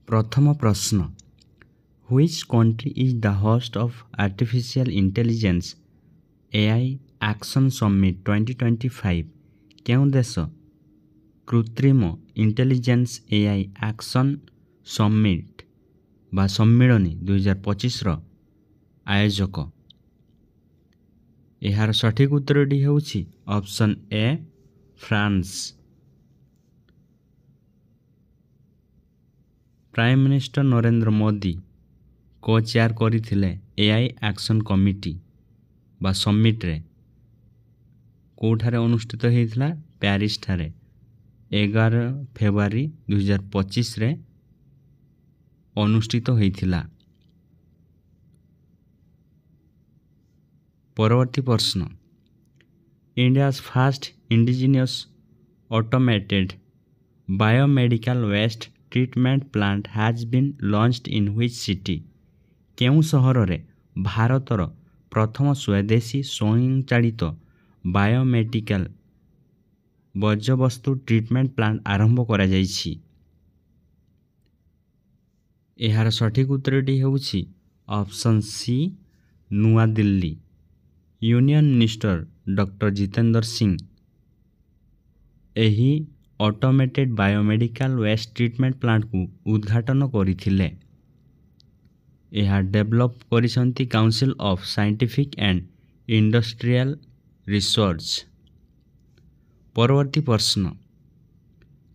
प्रथम प्रश्न which country is the host of artificial intelligence AI action summit 2025 केउं देश कृत्रिम इंटेलिजेंस एआई एक्शन समिट बा सम्मिलनी 2025 आयोजक। यार सठिक उत्तरटी होउछि option A France. Prime minister Narendra Modi को चेयर करथिले एआई एक्शन कमिटी बा समिट रे कोठारे अनुष्ठित हेइथिला पेरिस ठारे 11 फेब्रुआरी 2025 रे अनुष्ठित हेइथिला। परवर्ती प्रश्न India's first indigenous automated biomedical waste treatment plant has been launched in which city केउं सहर रे भारतर प्रथम स्वदेशी स्वयंचालित बायोमेडिकल वर्ज्यवस्तु ट्रीटमेंट प्लांट आरंभ करा जाइछि। एहार सठिक उत्तरटी होउछि ऑप्शन सी नुआ Delhi. Union minister doctor Jitendra Singh एही automated biomedical waste treatment plant को उद्घाटन करथिले। यह डेवलप करिसंती council of scientific and industrial research. परवर्ती प्रश्न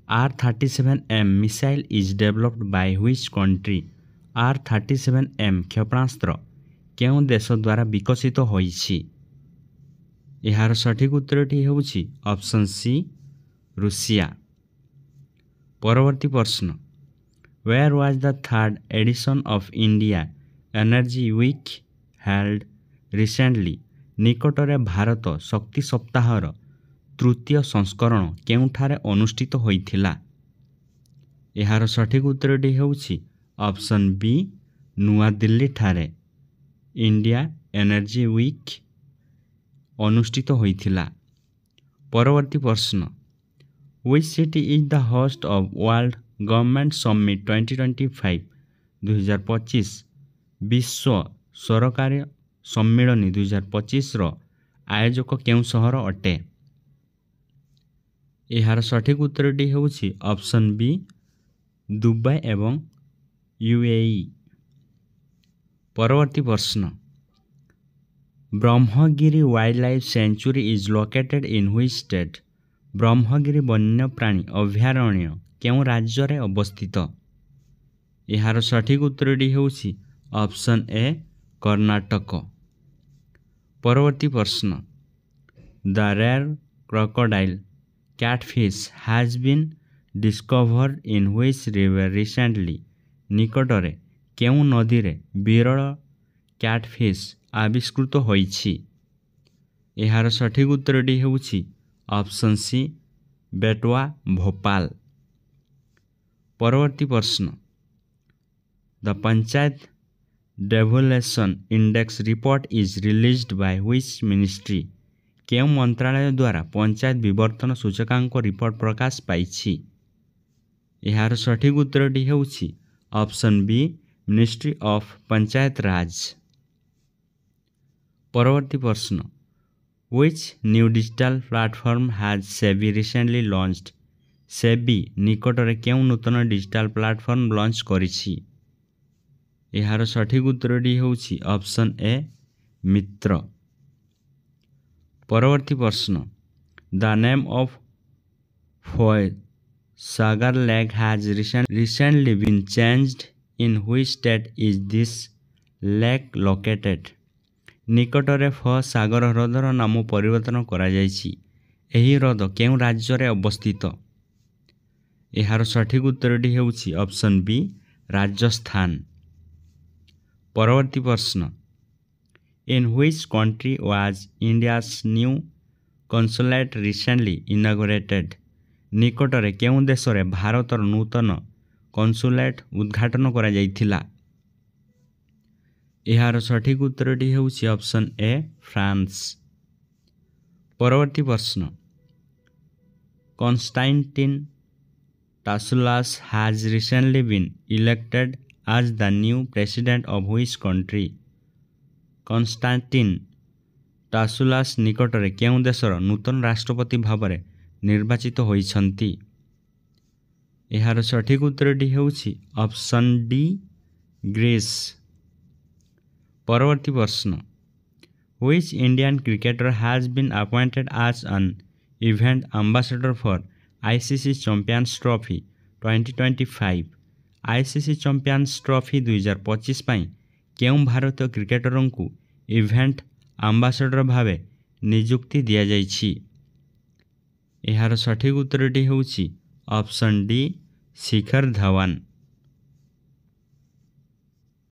R-37M missile is developed by which country. R-37M क्षेपणास्त्र केउं देश द्वारा विकसित होइछि। यार सठिक उत्तरटी होउछि ऑप्शन सी रूसिया। परवर्ती प्रश्न where was the third edition of India energy week held recently निकटरे भारत शक्ति सप्ताहर तृतीय संस्करण केउंठारे अनुष्ठित होइथिला। यार सठिक उत्तरटी होउछि ऑप्शन बी नुआ दिल्ली ठारे इंडिया एनर्जी वीक अनुष्ठित होइथिला। परवर्ती प्रश्न which city is the host of world government summit 2025 विश्व सरकारी सम्मिलनी 2025 आयोजक केउं सहर अटे। यार सठिक उत्तरटी होउछि ऑप्शन बी दुबई एवं यूएई। परवर्ती प्रश्न Brahmagiri wild life sanctuary is located in which state. Brahmagiri वन्यप्राणी अभयारण्य केउं राज्य रे अवस्थित। यार सठिक उत्तरटी होउछि ऑप्शन ए कर्नाटक। परवर्ती प्रश्न the rare crocodile catfish has been discovered in which river recently निकटरे केउं नदी रे विरल कैटफिश आविष्कृत होइछि। यार सठिक उत्तरटी होउछि ऑप्शन सी बेटवा भोपाल। परवर्ती प्रश्न the panchayat devolution index report is released by which ministry केउं मंत्रालय द्वारा पंचायत विवर्तन सूचकांक रिपोर्ट प्रकाश पाइछि। यार सठिक उत्तरटी होउछि option B ministry of panchayat raj. परवर्ती प्रश्न which new digital platform has SEBI recently launched. SEBI निकटरे केउं नूतन डिजिटल प्लेटफॉर्म लॉन्च करिछि। यार सठिक उत्तरटी होउछि ऑप्शन ए मित्र। परवर्ती प्रश्न the name of Foy Sagar lake has recently been changed in which state is this lake located. निकटरे फ सागर ह्रदर नाम परिवर्तन करा जाइछि। एही ह्रद केउं राज्य रे अवस्थित। यार सठिक उत्तरटी होउछि ऑप्शन बी राजस्थान। परवर्ती प्रश्न in which country was India's new consulate recently inaugurated. निकटरे केउं देश रे भारतर नूतन कन्सुलेट उद्घाटन करा जाइथिला। यार सठिक उत्तरटी होउछि ऑप्शन ए फ्रांस। परवर्ती प्रश्न कन्स्टांटिन Tassulas has recently been elected as the new president of which country? କନଷ୍ଟାଣ୍ଟିନ୍ ଟାସୁଲାସ୍ ନିକଟରେ କେଉଁ ଦେଶର ନୂତନ ରାଷ୍ଟ୍ରପତି ଭାବରେ ନିର୍ବାଚିତ ହୋଇଛନ୍ତି? ଏହାର ସଠିକ ଉତ୍ତରଟି ହେଉଛି ଅପସନ୍ ଡି ଗ୍ରୀସ୍। ପରବର୍ତ୍ତୀ ପ୍ରଶ୍ନ, Which Indian cricketer has been appointed as an event ambassador for ICC Champions Trophy 2025? ICC Champions Trophy 2025 ପାଇଁ କେଉଁ ଭାରତୀୟ କ୍ରିକେଟରଙ୍କୁ ଇଭେଣ୍ଟ ଆମ୍ବାସଡ଼ର ଭାବେ ନିଯୁକ୍ତି ଦିଆଯାଇଛି? ଏହାର ସଠିକ ଉତ୍ତରଟି ହେଉଛି ଅପସନ୍ ଡି ଶିଖର ଧୱନ।